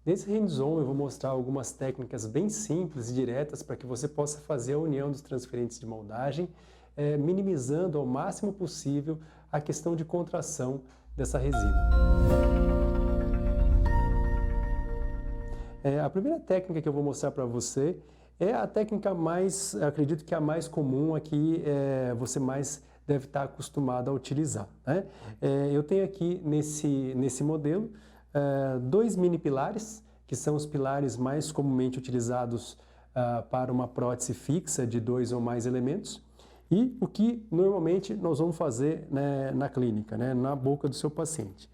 Nesse hands-on eu vou mostrar algumas técnicas bem simples e diretas para que você possa fazer a união dos transferentes de moldagem, minimizando ao máximo possível a questão de contração dessa resina. A primeira técnica que eu vou mostrar para você é a técnica mais, acredito que a mais comum aqui, você mais deve estar acostumado a utilizar, né? Eu tenho aqui nesse modelo 2 mini pilares, que são os pilares mais comumente utilizados para uma prótese fixa de 2 ou mais elementos, e o que normalmente nós vamos fazer, né, na clínica, né, na boca do seu paciente.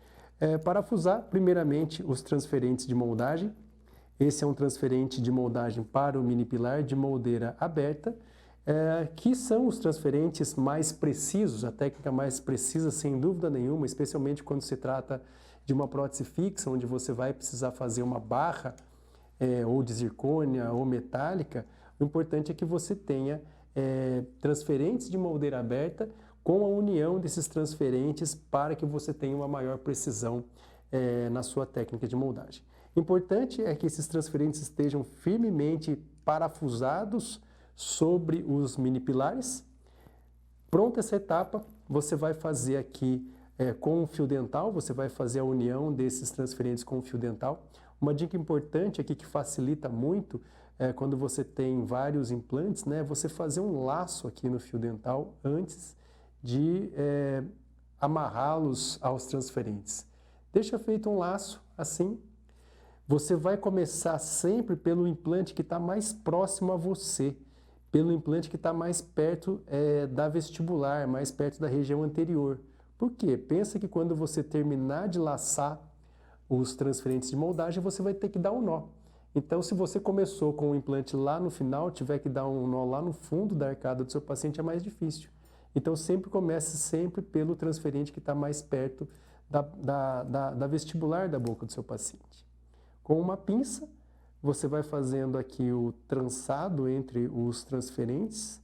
Parafusar primeiramente os transferentes de moldagem. Esse é um transferente de moldagem para o mini pilar de moldeira aberta, que são os transferentes mais precisos, a técnica mais precisa sem dúvida nenhuma, especialmente quando se trata de uma prótese fixa, onde você vai precisar fazer uma barra ou de zircônia ou metálica. O importante é que você tenha transferentes de moldeira aberta com a união desses transferentes para que você tenha uma maior precisão na sua técnica de moldagem. Importante é que esses transferentes estejam firmemente parafusados sobre os mini pilares. Pronta essa etapa, você vai fazer aqui com o fio dental, você vai fazer a união desses transferentes com o fio dental. Uma dica importante aqui que facilita muito quando você tem vários implantes, né, você fazer um laço aqui no fio dental antes de amarrá-los aos transferentes. Deixa feito um laço assim. Você vai começar sempre pelo implante que está mais próximo a você, pelo implante que está mais perto da vestibular, mais perto da região anterior. Por quê? Pensa que quando você terminar de laçar os transferentes de moldagem, você vai ter que dar um nó. Então, se você começou com o implante lá no final, tiver que dar um nó lá no fundo da arcada do seu paciente, é mais difícil. Então, sempre comece sempre pelo transferente que está mais perto da vestibular da boca do seu paciente. Com uma pinça, você vai fazendo aqui o trançado entre os transferentes,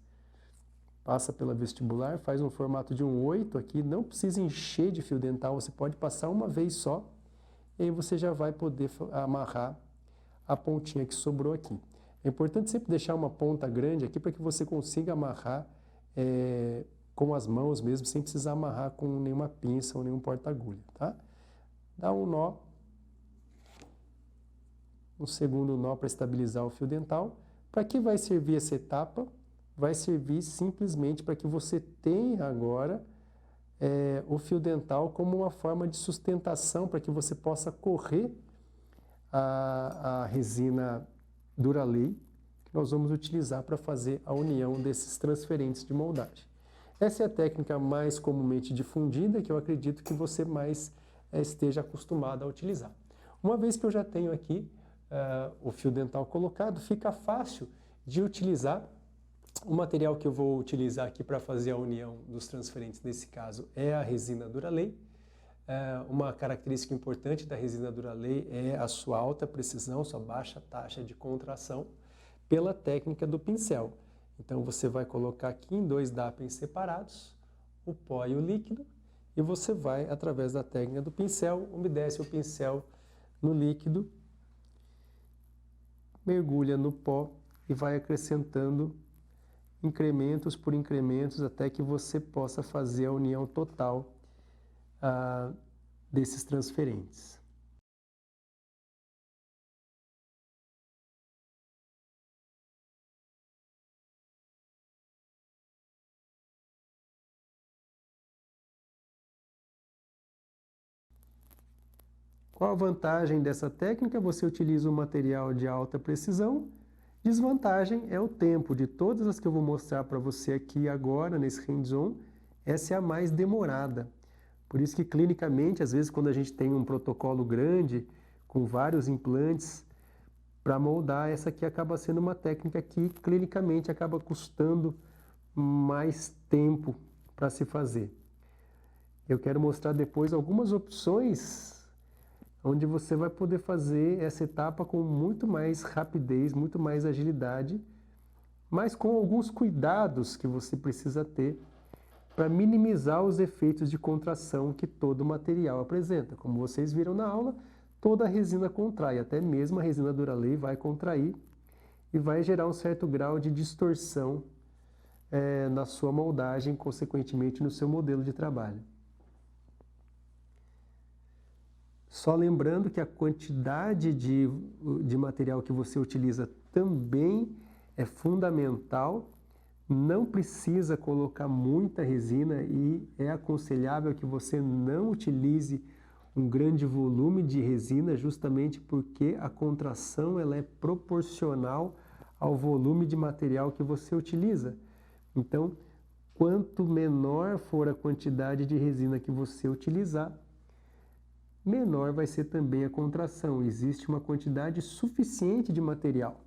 passa pela vestibular, faz um formato de um 8 aqui, não precisa encher de fio dental, você pode passar uma vez só, e aí você já vai poder amarrar a pontinha que sobrou aqui. É importante sempre deixar uma ponta grande aqui para que você consiga amarrar com as mãos mesmo, sem precisar amarrar com nenhuma pinça ou nenhum porta-agulha, tá? Dá um nó. Um segundo nó para estabilizar o fio dental. Para que vai servir essa etapa? Vai servir simplesmente para que você tenha agora o fio dental como uma forma de sustentação, para que você possa correr a resina Duralay, que nós vamos utilizar para fazer a união desses transferentes de moldagem. Essa é a técnica mais comumente difundida, que eu acredito que você mais esteja acostumado a utilizar. Uma vez que eu já tenho aqui o fio dental colocado, fica fácil de utilizar. O material que eu vou utilizar aqui para fazer a união dos transferentes, nesse caso, é a resina Duralay. Uma característica importante da resina Duralay é a sua alta precisão, sua baixa taxa de contração, pela técnica do pincel. Então você vai colocar aqui em 2 DAPENs separados, o pó e o líquido, e você vai, através da técnica do pincel, umedece o pincel no líquido, mergulha no pó e vai acrescentando incrementos por incrementos até que você possa fazer a união total desses transferentes. Qual a vantagem dessa técnica? Você utiliza um material de alta precisão. Desvantagem é o tempo. De todas as que eu vou mostrar para você aqui agora, nesse hands-on, essa é a mais demorada. Por isso que clinicamente, às vezes, quando a gente tem um protocolo grande, com vários implantes, para moldar, essa aqui acaba sendo uma técnica que clinicamente acaba custando mais tempo para se fazer. Eu quero mostrar depois algumas opções onde você vai poder fazer essa etapa com muito mais rapidez, muito mais agilidade, mas com alguns cuidados que você precisa ter para minimizar os efeitos de contração que todo material apresenta. Como vocês viram na aula, toda a resina contrai, até mesmo a resina Duralay vai contrair e vai gerar um certo grau de distorção na sua moldagem, consequentemente no seu modelo de trabalho. Só lembrando que a quantidade de material que você utiliza também é fundamental. Não precisa colocar muita resina e é aconselhável que você não utilize um grande volume de resina, justamente porque a contração ela é proporcional ao volume de material que você utiliza. Então, quanto menor for a quantidade de resina que você utilizar, menor vai ser também a contração. Existe uma quantidade suficiente de material.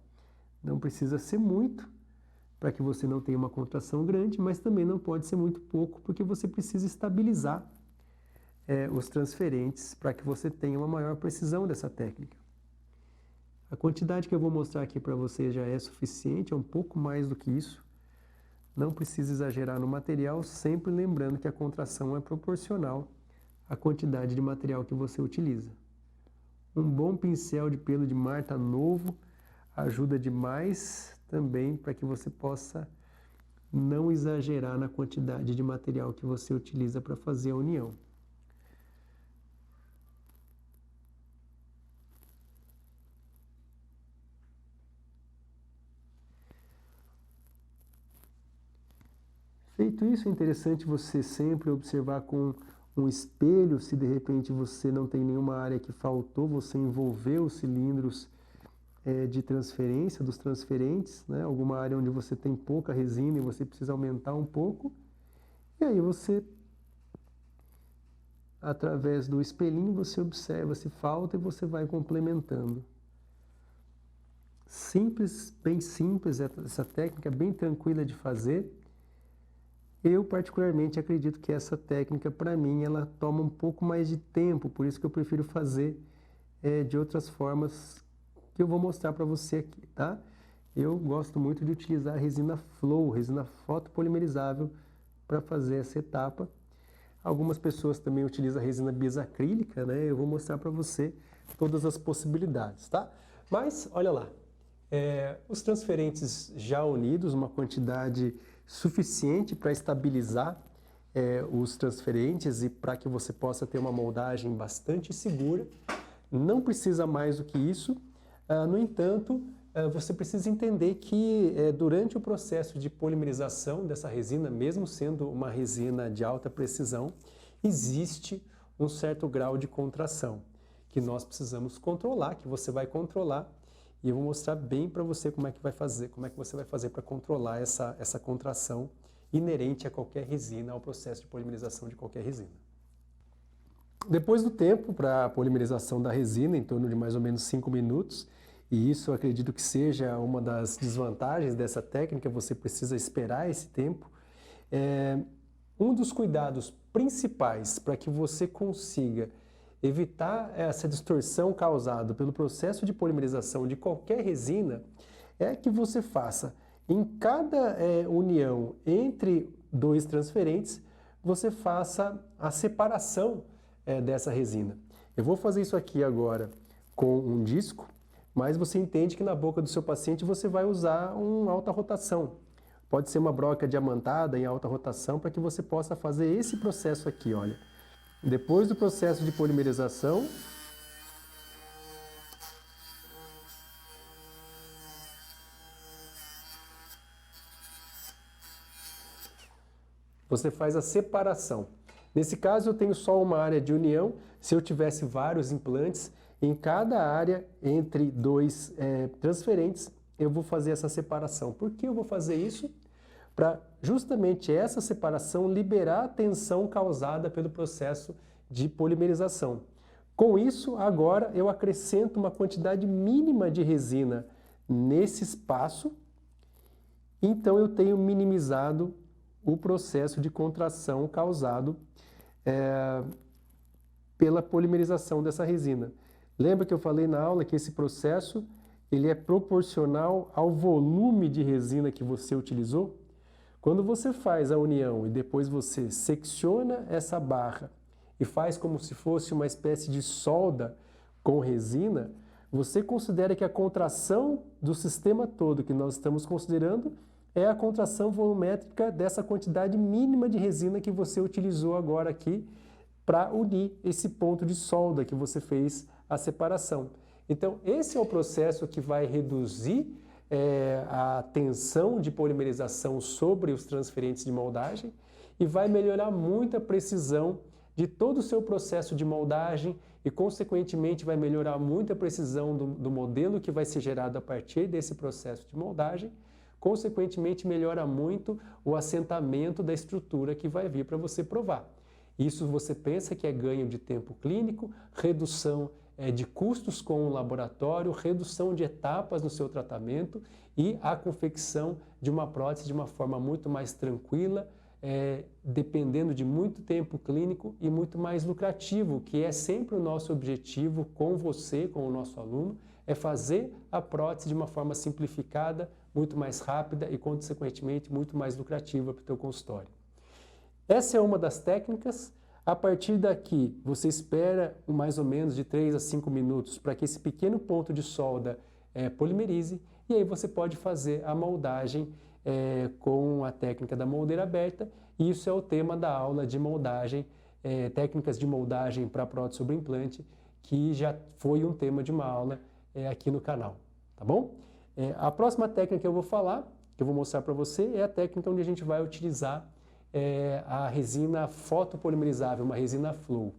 Não precisa ser muito para que você não tenha uma contração grande, mas também não pode ser muito pouco, porque você precisa estabilizar os transferentes para que você tenha uma maior precisão dessa técnica. A quantidade que eu vou mostrar aqui para você já é suficiente, é um pouco mais do que isso. Não precisa exagerar no material, sempre lembrando que a contração é proporcional à quantidade de material que você utiliza. Um bom pincel de pelo de Marta novo ajuda demais também para que você possa não exagerar na quantidade de material que você utiliza para fazer a união. Feito isso, é interessante você sempre observar com um espelho, se de repente você não tem nenhuma área que faltou, você envolveu os cilindros de transferência, dos transferentes, né? Alguma área onde você tem pouca resina e você precisa aumentar um pouco. E aí você, através do espelhinho, você observa se falta e você vai complementando. Simples, bem simples, essa técnica bem tranquila de fazer. Eu particularmente acredito que essa técnica, para mim, ela toma um pouco mais de tempo, por isso que eu prefiro fazer de outras formas que eu vou mostrar para você aqui, tá? Eu gosto muito de utilizar a resina Flow, resina fotopolimerizável, para fazer essa etapa. Algumas pessoas também utilizam a resina bisacrílica, né? Eu vou mostrar para você todas as possibilidades, tá? Mas, olha lá, os transferentes já unidos, uma quantidade suficiente para estabilizar os transferentes e para que você possa ter uma moldagem bastante segura. Não precisa mais do que isso. No entanto, você precisa entender que durante o processo de polimerização dessa resina, mesmo sendo uma resina de alta precisão, existe um certo grau de contração que nós precisamos controlar, que você vai controlar. E eu vou mostrar bem para você como é que você vai fazer para controlar essa contração inerente a qualquer resina, ao processo de polimerização de qualquer resina. Depois do tempo para a polimerização da resina, em torno de mais ou menos 5 minutos, e isso eu acredito que seja uma das desvantagens dessa técnica, você precisa esperar esse tempo. Um dos cuidados principais para que você consiga evitar essa distorção causada pelo processo de polimerização de qualquer resina é que você faça em cada união entre dois transferentes, você faça a separação dessa resina. Eu vou fazer isso aqui agora com um disco, mas você entende que na boca do seu paciente você vai usar uma alta rotação. Pode ser uma broca diamantada em alta rotação para que você possa fazer esse processo aqui, olha. Depois do processo de polimerização, você faz a separação. Nesse caso, eu tenho só uma área de união. Se eu tivesse vários implantes, em cada área entre dois transferentes, eu vou fazer essa separação. Por que eu vou fazer isso? Para justamente essa separação liberar a tensão causada pelo processo de polimerização. Com isso, agora eu acrescento uma quantidade mínima de resina nesse espaço, então eu tenho minimizado o processo de contração causado pela polimerização dessa resina. Lembra que eu falei na aula que esse processo ele é proporcional ao volume de resina que você utilizou? Quando você faz a união e depois você secciona essa barra e faz como se fosse uma espécie de solda com resina, você considera que a contração do sistema todo que nós estamos considerando é a contração volumétrica dessa quantidade mínima de resina que você utilizou agora aqui para unir esse ponto de solda que você fez a separação. Então, esse é o processo que vai reduzir a tensão de polimerização sobre os transferentes de moldagem e vai melhorar muito a precisão de todo o seu processo de moldagem e, consequentemente, vai melhorar muito a precisão do modelo que vai ser gerado a partir desse processo de moldagem. Consequentemente, melhora muito o assentamento da estrutura que vai vir para você provar. Isso você pensa que é ganho de tempo clínico, redução de custos com o laboratório, redução de etapas no seu tratamento e a confecção de uma prótese de uma forma muito mais tranquila, dependendo de muito tempo clínico e muito mais lucrativo, que é sempre o nosso objetivo com você, com o nosso aluno, é fazer a prótese de uma forma simplificada, muito mais rápida e, consequentemente, muito mais lucrativa para o teu consultório. Essa é uma das técnicas. A partir daqui, você espera mais ou menos de 3 a 5 minutos para que esse pequeno ponto de solda polimerize e aí você pode fazer a moldagem com a técnica da moldeira aberta. E isso é o tema da aula de moldagem, técnicas de moldagem para prótese sobre implante, que já foi um tema de uma aula aqui no canal, tá bom? A próxima técnica que eu vou falar, que eu vou mostrar para você, é a técnica onde a gente vai utilizar a resina fotopolimerizável, uma resina flow.